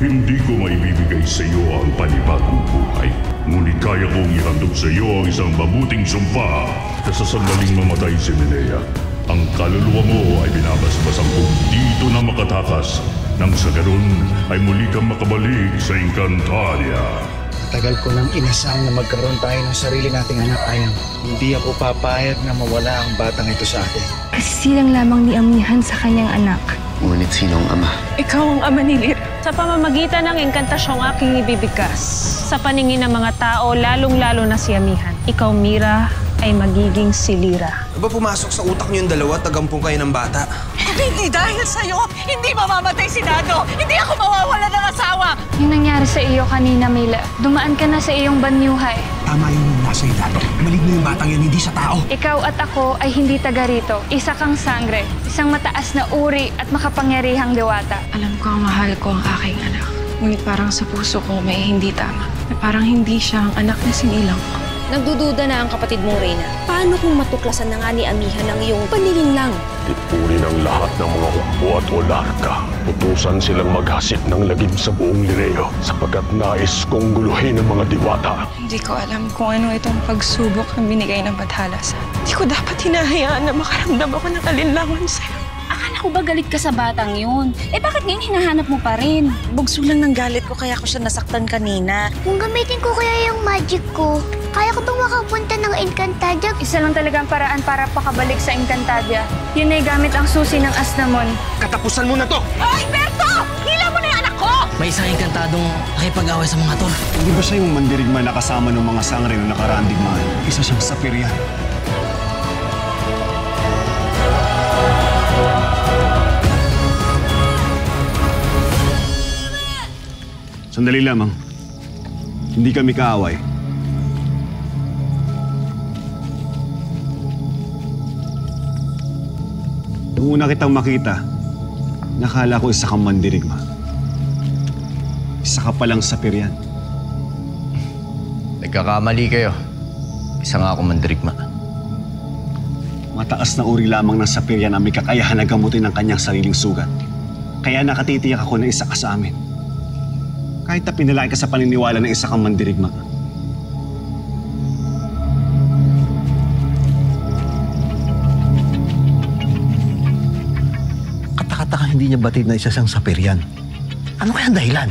Hindi ko maibibigay sa iyo ang panibagong buhay. Ngunit kaya kong ihandog sa iyo ang isang mabuting sumpa na sa sandaling mamatay si Minea. Ang kaluluwa mo ay binabasbasan kong dito na makatakas nang sa ganun ay muli kang makabalik sa Encantadia. Tagal ko nang inasam na magkaroon tayo ng sarili nating anak, Ayang. Hindi ako papayag na mawala ang batang ito sa atin. Kasisilang lamang ni Amihan sa kanyang anak. Ngunit sino ang ama? Ikaw ang ama ni Lyra. Sa pamamagitan ng engkantasyong aking ibibigkas, sa paningin ng mga tao, lalong-lalo na si Amihan, ikaw, Mira, ay magiging si Lyra. Ano ba pumasok sa utak niyong dalawa at tagampong kayo ng bata? Kung hindi dahil sa'yo, hindi mamamatay si Dado! Hindi ako mawawala ng asawa! Yung nangyari sa iyo kanina, Mila, dumaan ka na sa iyong banyuhay. Tama yung nasa iyo, Dado. Maligno yung batang yan, hindi sa tao. Ikaw at ako ay hindi taga rito. Isa kang sangre, isang mataas na uri at makapangyarihang diwata. Alam ko ang mahal ko ang aking anak. Ngunit parang sa puso ko may hindi tama. Na parang hindi siya ang anak na sinilang ko. Nagdududa na ang kapatid mong Reyna. Paano kung matuklasan na nga ni Amihan ang iyong panlilinlang? Tipunin ang lahat ng mga hukbo at olarka. Utusan silang maghasik ng lagim sa buong Lireo sapagkat nais kong guluhin ang mga diwata. Hindi ko alam kung ano itong pagsubok na binigay ng Bathala sa akin. Hindi ko dapat hinahayaan na makaramdam ako ng alinlangan sa'yo. Akala ko ba galit ka sa batang yun? Eh bakit ngayon hinahanap mo pa rin? Bugso lang ng galit ko kaya ako siya nasaktan kanina. Kung gamitin ko kaya yung magic ko, kaya ko bang makapunta ng Encantadia? Isa lang talagang paraan para pakabalik sa Encantadia. Yun ay gamit ang susi ng Asnamon. Katapusan mo na to! Ay, Berto! Hila mo na yung anak ko! May isang engkantadong nakipag-away sa mga tol. Hindi ba siya yung mandirigma na kasama ng mga sangre na nakaraang digmaan? Isa siyang sapirya. Sandali lamang. Hindi kami kaaway. Nung una kitang makita, nakala ko isa kang mandirigma. Isa ka palang sapiryan. Nagkakamali kayo. Isa nga ako mandirigma. Mataas na uri lamang ng sapiryan ang may kakayahan na gamutin ang kanyang sariling sugat. Kaya nakatitiyak ako na isa ka sa amin. Kahit na pinalaki ka sa paniniwala ng isa kang mandirigma. Katakataka hindi niya batid na isa siyang sapiryan. Ano kaya ang dahilan?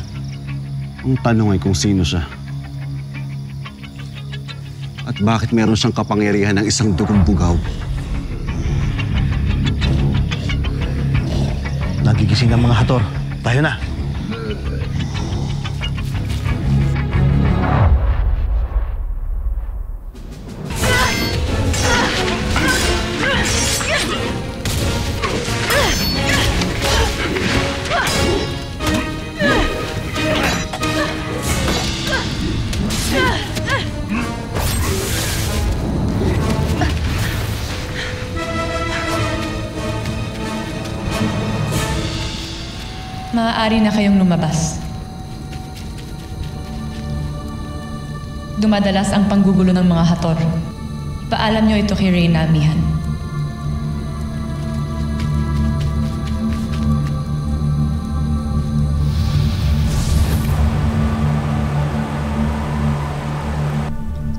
Ang tanong ay kung sino siya. At bakit meron siyang kapangyarihan ng isang dugong bugaw? Nagigising ang mga hator. Tayo na. Maaari na kayong lumabas. Dumadalas ang panggugulo ng mga hator. Paalam niyo ito kay Reyna Amihan.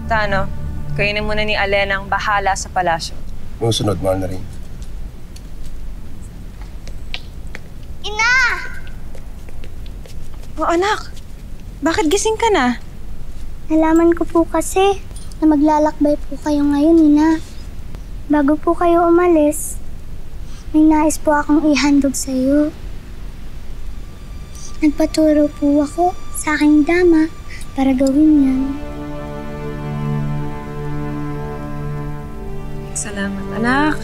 Tano, kainin muna ni Alena ang bahala sa palasyo. Yung sunod, mahal na rin. Ina! Oh, anak. Bakit gising ka na? Nalaman ko po kasi na maglalakbay po kayo ngayon, Ina. Bago po kayo umalis, may nais po akong ihandog sa iyo. Nagpaturo po ako sa aking dama para gawin yan. Salamat, anak.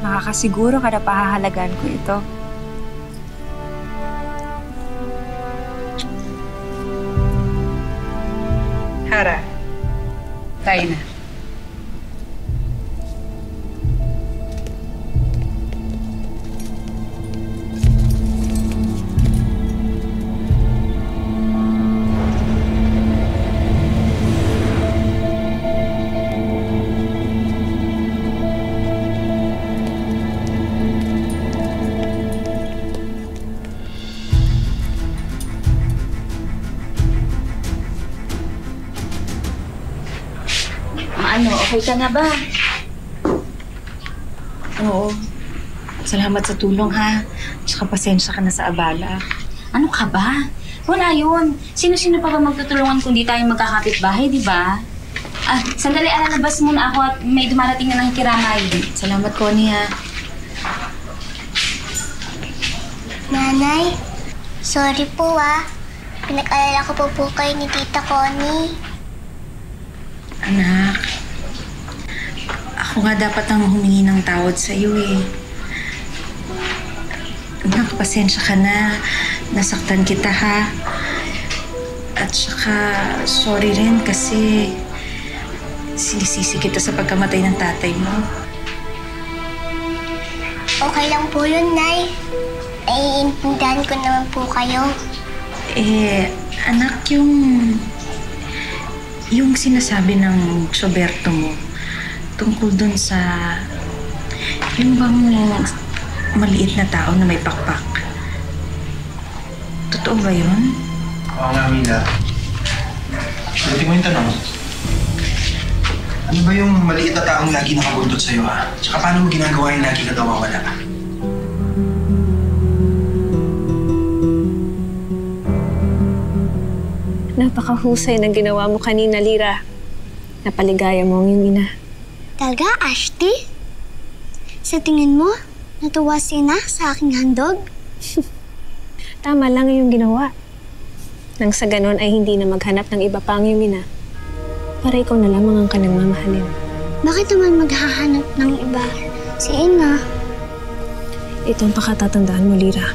Makakasiguro ka na pahahalagaan ko ito. Hara, tayo na. Okay ka na ba? Oo. Salamat sa tulong, ha? Tsaka pasensya ka na sa abala. Ano ka ba? Wala yun. Sino-sino pa ba magtutulungan kung di tayo magkakapit-bahay, di ba? Sandali, lalabas muna ako at may dumarating na ng kiramay. Salamat, Connie, ha? Nanay, sorry po Pinag-alala ko po kayo ni Tita Connie. Anak, ako nga dapat ang humingi ng tawad sa iyo eh. Anak, pasensya ka na. Nasaktan kita, ha? At saka, sorry rin kasi sinisisi kita sa pagkamatay ng tatay mo. Okay lang po yun, Nay. Naiintindihan ko naman po kayo. Anak, yung sinasabi ng Soberto mo tungkol dun sa yung bang maliit na tao na may pakpak. Totoo ba yun? Oo nga, Mila. Buti mo yung tanong. Ano ba yung maliit na taong lagi nakabuntot sa'yo, ha? Tsaka paano mo ginagawa yung lagi ka nawawala? Napakahusay ng ginawa mo kanina, Lyra. Napaligaya mo ang iyong ina. Talaga, Ashti? Sa tingin mo, natuwa si Ina sa aking handog? Tama lang iyong ginawa. Nang sa ganon ay hindi na maghanap ng iba pa ang iyong ina. Para ikaw na lamang ang kanyang mamahalin. Bakit naman maghahanap ng iba si Ina? Ito ang pakatatandaan mo, Lyra.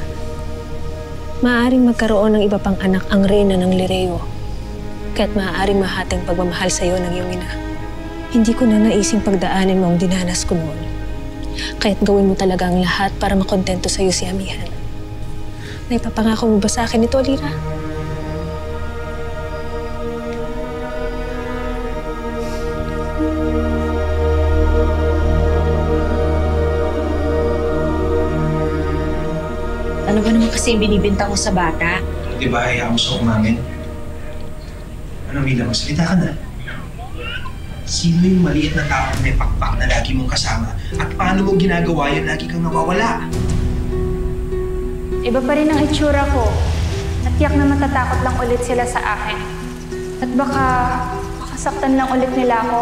Maaaring magkaroon ng iba pang anak ang reyna ng Lireo. Kaya't maaaring mahating pagmamahal sa iyo ng iyong ina. Hindi ko na naising pagdaanin mo ang dinanas ko noon. Kaya't gawin mo talaga ang lahat para makontento sa iyo si Amihan. Naipapangako mo ba sa akin ito, Lyra? Ano ba naman kasi binibintang ko sa bata? Di ba hayaan mo siya umamin? Ano, Mila, magsalita ka na. Sino yung maliit na tao na may pakpak na lagi mong kasama? At paano mo ginagawa yan lagi kang nawawala? Iba pa rin ang itsura ko. At tiyak na matatakot lang ulit sila sa akin. At baka makasaktan lang ulit nila ako.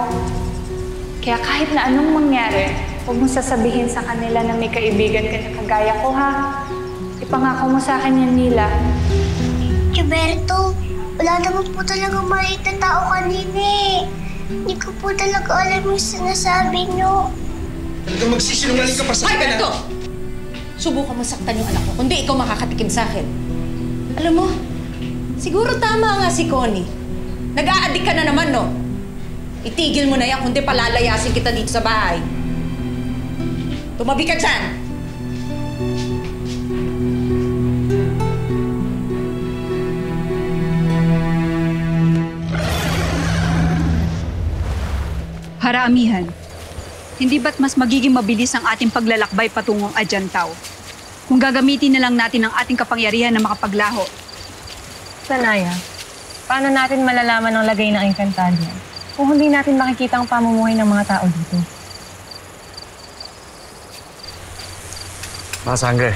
Kaya kahit na anong mangyari, huwag mong sasabihin sa kanila na may kaibigan ka na kagaya ko, ha? Ipangako mo sa akin yan, Mila. Gilberto, wala naman po talagang maliit na tao kanina eh. Hindi ko po talaga alam yung sinasabi niyo. Talagang magsisinungaling ka pa sa akin, Gilberto! Subukan mo saktan yung anak ko, kundi ikaw makakatikim sa akin. Alam mo, siguro tama nga si Connie. Nag-a-addict ka na naman, no? Itigil mo na yan, kundi palalayasin kita dito sa bahay. Tumabi ka dyan! Para Amihan, hindi ba't mas magiging mabilis ang ating paglalakbay patungong Adjantao kung gagamitin na lang natin ang ating kapangyarihan na makapaglaho? Sanaya, paano natin malalaman ang lagay ng Encantadia kung hindi natin makikita ang pamumuhay ng mga tao dito? Mga sangre,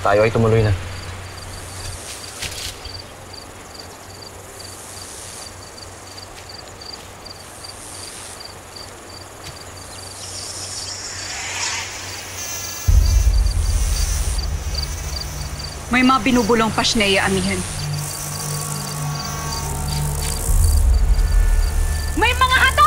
tayo ay tumuloy na. May mga binubulong pasneya, Amihan. May mga hator!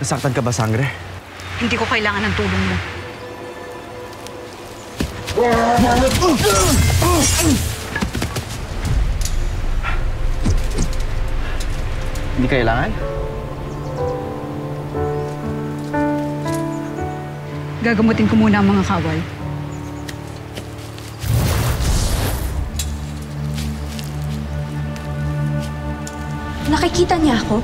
Nasaktan ka ba, Sangre? Hindi ko kailangan ng tulong mo. Hindi kailangan? Gagamutin ko muna ang mga kawal. Nakikita niya ako?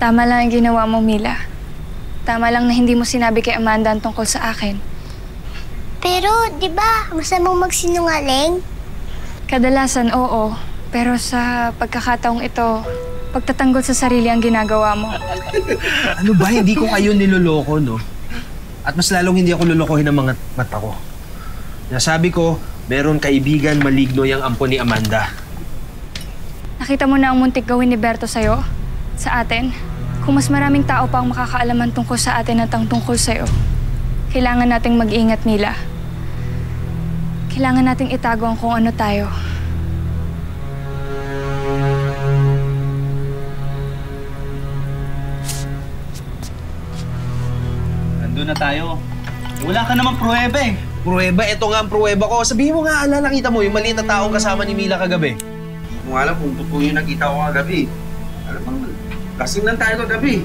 Tama lang ang ginawa mo, Mila. Tama lang na hindi mo sinabi kay Amanda ang tungkol sa akin. Pero, di ba, masamang magsinungaling? Kadalasan, oo. Pero sa pagkakataong ito, pagtatanggol sa sarili ang ginagawa mo. Ano ba? Hindi ko kayo niloloko, no? At mas lalong hindi ako lolokohin ng mga mata ko. Nasabi ko, meron kaibigan maligno yung ampo ni Amanda. Nakita mo na ang muntik gawin ni Berto sa'yo? Sa atin? Kung mas maraming tao pa ang makakaalaman tungkol sa atin at ang tungkol sa'yo, kailangan nating mag-ingat, Mila. Kailangan nating itago ang kung ano tayo. Nandun na tayo. Wala ka namang pruweba eh. Pruweba? Ito nga ang pruweba ko. Sabihin mo nga, nakita mo yung maliit na taong kasama ni Mila kagabi. Kung alam kung totoo yung nakita ko kagabi. Alam mo, lasing lang tayo kagabi.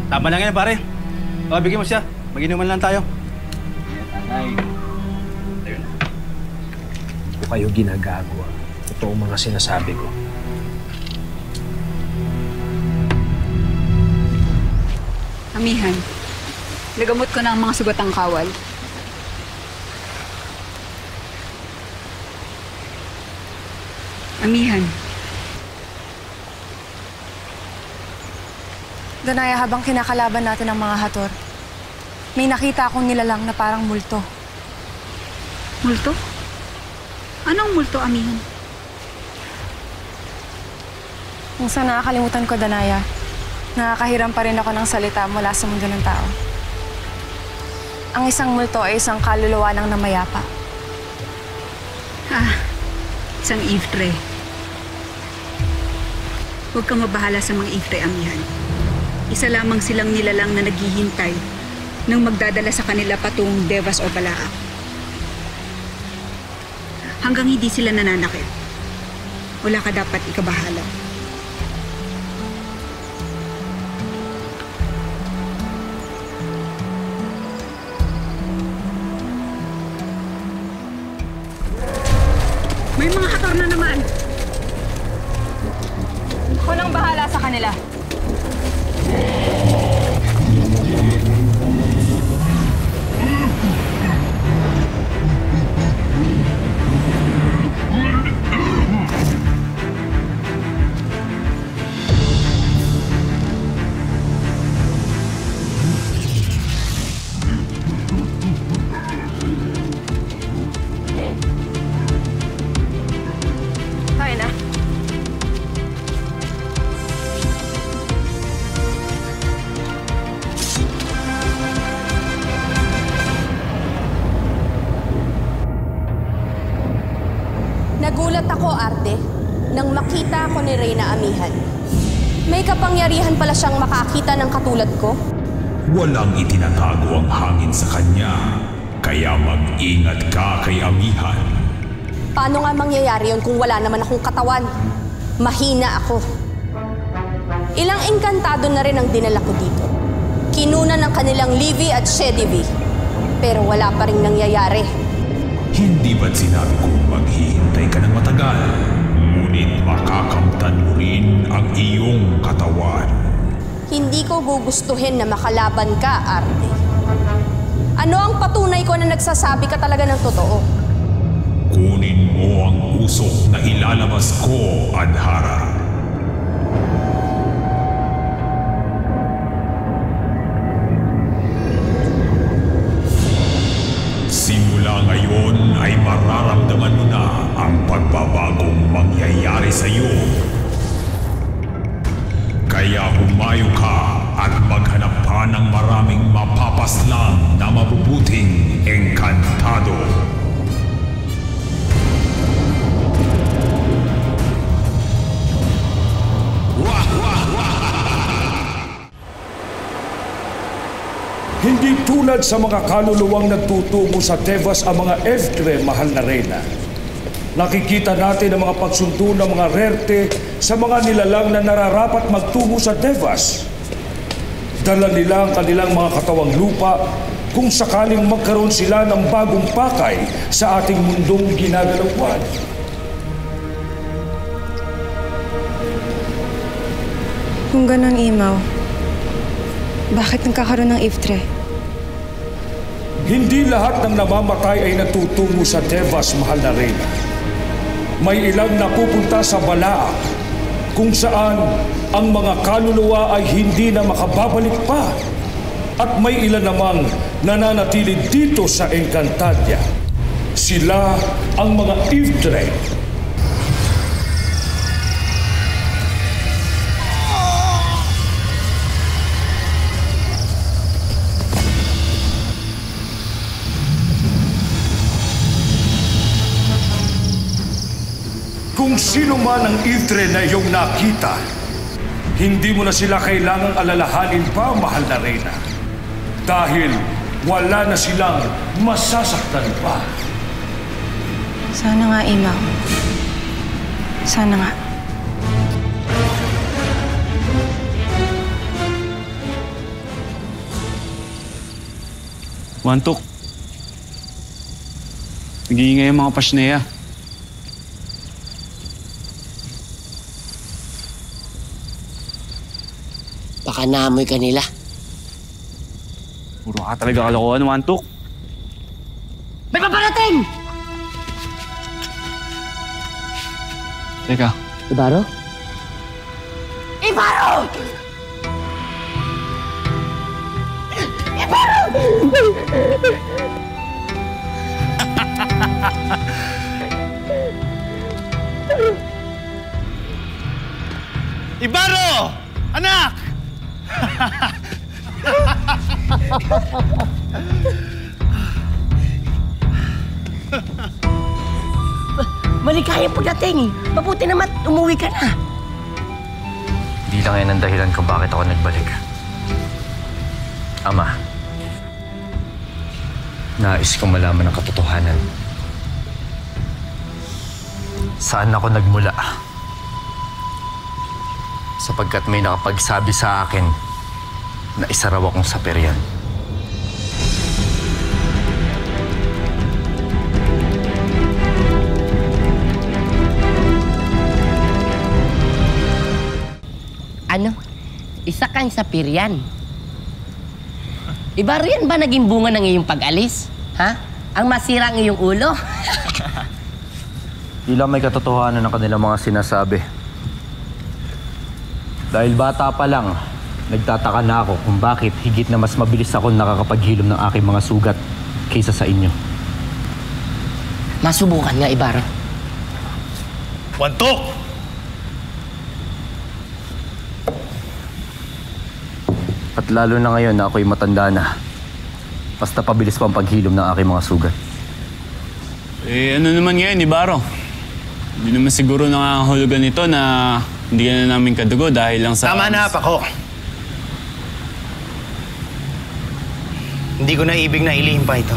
Tama lang yan, pare. O, bigyan mo siya. Mag-inuman lang tayo. Ay. Ayun. Hindi ko kayo ginagawa. Ito ang mga sinasabi ko. Amihan, nagamot ko na ang mga sugatang kawal. Amihan. Danaya, habang kinakalaban natin ang mga hator, may nakita akong nilalang na parang multo. Multo? Anong multo, Amihan? Kung saan nakakalimutan ko, Danaya, nakakahiram pa rin ako ng salita mula sa mundo ng tao. Ang isang multo ay isang kaluluwa ng namayapa. Isang Iftre. Huwag kang mabahala sa mga Iftre, Amihan. Isa lamang silang nilalang na naghihintay nang magdadala sa kanila patungong Devas o Balaak. Hanggang hindi sila nananakit, wala ka dapat ikabahala. May mga hator na naman! Ako nang bahala sa kanila. Kaya na. Nagulat ako, Arte, nang makita ako ni Reyna Amihan. May kapangyarihan pala siyang makakita ng katulad ko. Walang itinatago ang hangin sa kanya, kaya mag-ingat ka kay Amihan. Paano nga mangyayari yon kung wala naman akong katawan? Mahina ako. Ilang engkantado na rin ang dinala ko dito. Kinuna ng kanilang Livy at Shedivi. Pero wala pa rin nangyayari. Hindi ba't sinabi kong maghihintay ka ng matagal? Ngunit makakamtan mo rin ang iyong katawan. Hindi ko gugustuhin na makalaban ka, Arte. Ano ang patunay ko na nagsasabi ka talaga ng totoo? Kunin mo ang usok na ilalabas ko, Adhara. Simula ngayon ay mararamdaman mo na ang pagbabagong mangyayari sa iyo. Kaya humayo ka at maghanap pa ka ng maraming mapapaslang na mabubuting engkantado. Hindi tulad sa mga kaluluwang nagtutungo sa Tebas ang mga Evtre, mahal na Reyna. Nakikita natin ang mga pagsundo ng mga Rerte sa mga nilalang na nararapat magtungo sa Tebas. Dala nila ang kanilang mga katawang lupa kung sakaling magkaroon sila ng bagong pakay sa ating mundong ginagalawan. Kung ganon, Imaw, bakit nagkakaroon ng Evtre? Hindi lahat ng namamatay ay natutungo sa Tebas, mahal na Reyna. May ilang napupunta sa Balaak, kung saan ang mga kaluluwa ay hindi na makababalik pa. At may ilan namang nananatili dito sa Encantadia. Sila ang mga Evtre. Kung sino man ang Evtre na iyong nakita, hindi mo na sila kailangang alalahanin pa, mahal na Reyna. Dahil wala na silang masasaktan pa. Sana nga, Imaw. Sana nga. Wantok. Nag-iingay ang mga Pasneya. Baka naamoy ka nila. Puro ka talaga kalokohan, Wantok. May paparating! Teka. Ibaro? Ibaro! Ibaro! Ibaro! Anak! Maligayang pagdating. Mabuti naman umuwi ka na. Hindi lang yan ang dahilan kung bakit ako nagbalik. Ama, nais kong malaman ang katotohanan. Saan ako nagmula? Sapagkat may nakapagsabi sa akin na isa raw akong Saperian. Ano? Isa kang Saperian? Ibaro yan ba naging bunga ng iyong pag-alis? Ha? Ang masira ang iyong ulo? Di lang may katotohanan ng kanilang mga sinasabi. Dahil bata pa lang, nagtataka na ako kung bakit higit na mas mabilis ako nakakapaghilom ng aking mga sugat kaysa sa inyo. Masubukan nga, Ibaro. Wantok! At lalo na ngayon na ako'y matanda na, basta pabilis pa ang paghilom ng aking mga sugat. Eh, ano naman ngayon, Ibaro? Hindi naman siguro nakahulugan nito na hindi ka na namin kadugo dahil lang sa... Tama na, Pako. Hindi ko na ibig na ilihim pa ito.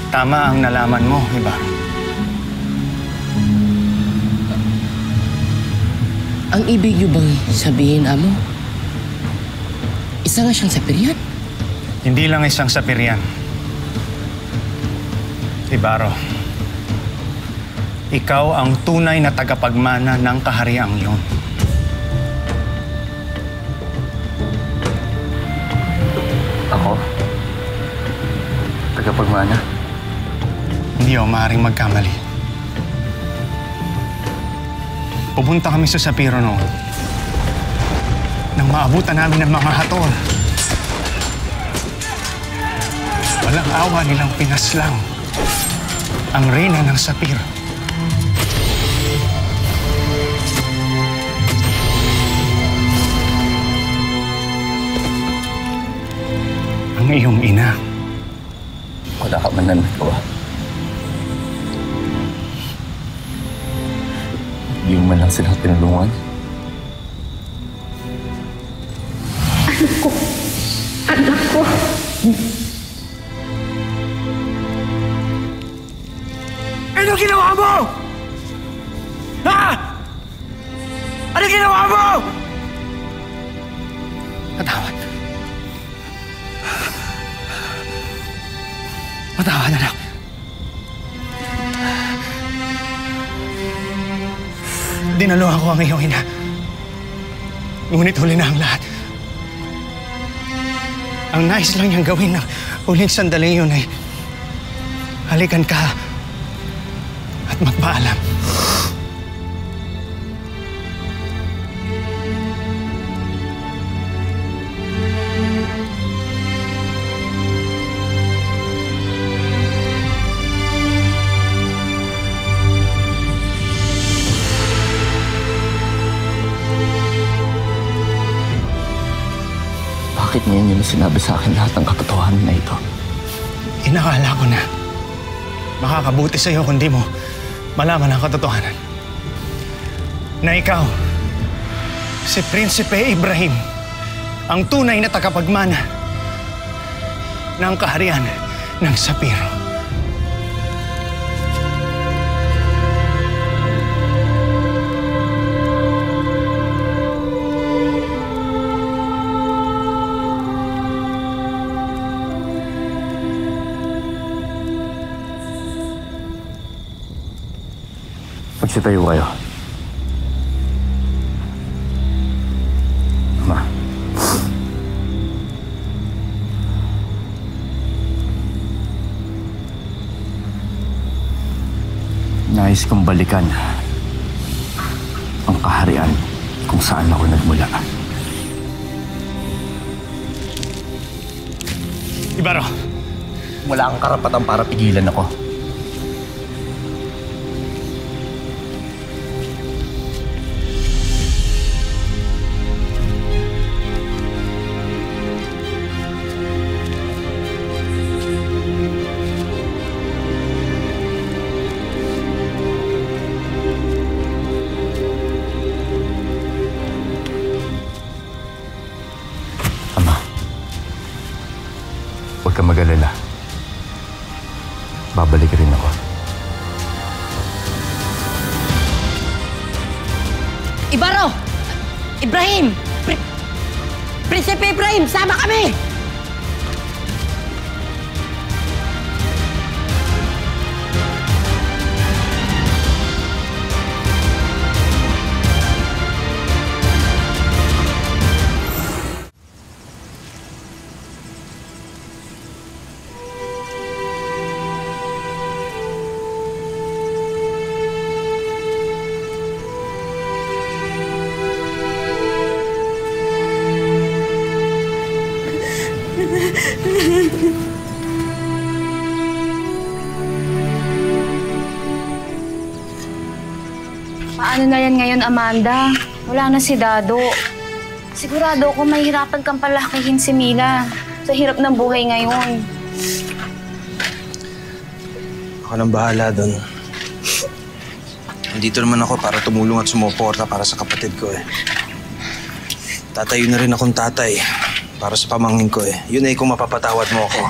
Tama ang nalaman mo, Ibaro. Ang ibig niyo bang sabihin, Amo? Isa nga siyang Saperian? Hindi lang isang Saperian. Ibaro, ikaw ang tunay na tagapagmana ng kahariang iyon. Ako? Tagapagmana? Hindi ako maaaring magkamali. Pupunta kami sa Sapiro noon. Nang maabutan namin ng mga hator. Walang awa nilang pinaslang ang reyna ng Sapiro. ang iyong ina. Wala ka man na nagawa. Hindi mo man lang silang tinulungan. Anak ko! Anak ko! Ano ginawa mo? Ha? Ano ginawa mo? Matawad. Matawad, anak. Dinaluhan ko ang iyong ina. Ngunit huli na ang lahat. Ang nais lang niyang gawin ng huling sandali yun ay halikan ka at magpaalam. Bakit ngayon yun sinabi sa akin lahat ng katotohanan na ito? Inakala ko na makakabuti sa'yo kung di mo malaman ang katotohanan. Na ikaw, si Prinsipe Ibrahim, ang tunay na tagapagmana ng kaharian ng Sapiro. Magsitayo kayo. Ama. Nais kong balikan ang kaharian kung saan ako nagmula. Ibaro! Wala kang karapatan para pigilan ako. Huwag ka mag-alala. Babalik rin ako. Ibaro! Ibrahim! Prinsipe Ibrahim, sama kami! Paano na yan ngayon, Amanda? Wala na si Dado. Sigurado ako mahihirapan kang palakihin si Mila sa hirap ng buhay ngayon. Ako nang bahala doon. Nandito naman ako para tumulong at sumuporta para sa kapatid ko eh. Tatayo na rin akong tatay para sa pamangkin ko eh. Yun ay kung mapapatawad mo ako.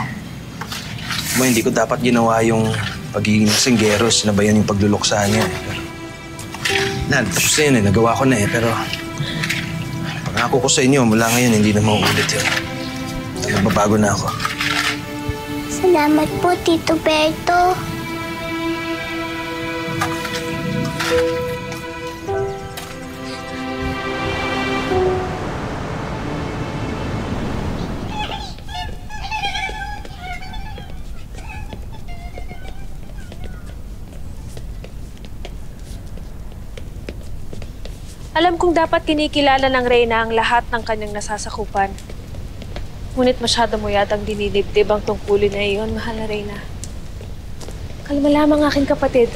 Hindi ko dapat ginawa yung pagiging singgero, sinabayan yung pagluluksa niya eh. Tapos na yun eh, nagawa ko na eh, pero pangako ko sa inyo, mula ngayon hindi na mauulit yun. Nagbabago na ako. Salamat po, Tito Berto. Alam kong dapat kinikilala ng Reyna ang lahat ng kanyang nasasakupan. Ngunit masyado mo yatang dinidibdib ang tungkulin na iyon, mahal na Reyna. Kalma lamang aking kapatid.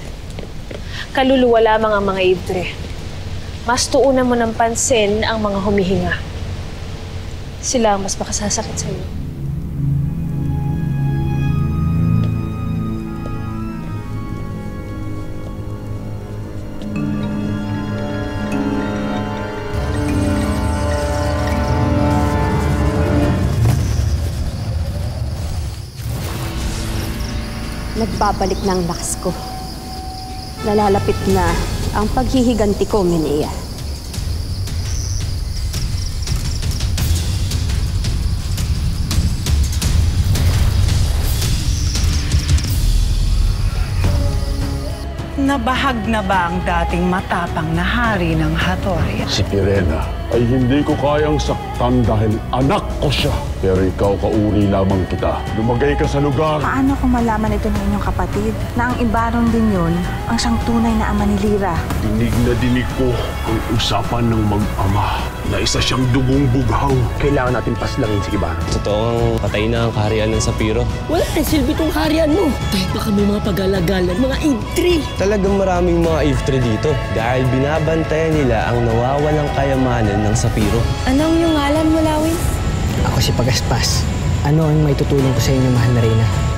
Kaluluwa lamang ang mga ibre. Mas tuunan mo ng pansin ang mga humihinga. Sila ang mas makasasakit sa iyo. babalik na ang lakas ko. Nalalapit na ang paghihiganti ko, Minea. Nabahag na ba ang dating matapang na hari ng Hatoria? Si Pirena ay hindi ko kayang saktan dahil anak ko siya. Pero ikaw, kauri lamang kita. Lumagay ka sa lugar. Paano kung malaman ito ng inyong kapatid na ang Ibaron din yun ang siyang tunay na ama ni Lyra? Dinig na dinig ko ang usapan ng mag-ama na isa siyang dugong bughaw. Kailangan natin paslangin si Ibaron. Totoong patay na ang kaharian ng Sapiro. Wala rin silbi tong kaharian mo. Dahil baka may mga pag-alagalan, mga Eve 3. Talagang maraming mga Eve 3 dito dahil binabantayan nila ang nawawalang kayamanan ng Sapiro. Anong yung ngalan mo, Lawin? Ako si Pagaspas. Ano ang may tutulong ko sa inyo, mahal na Reyna?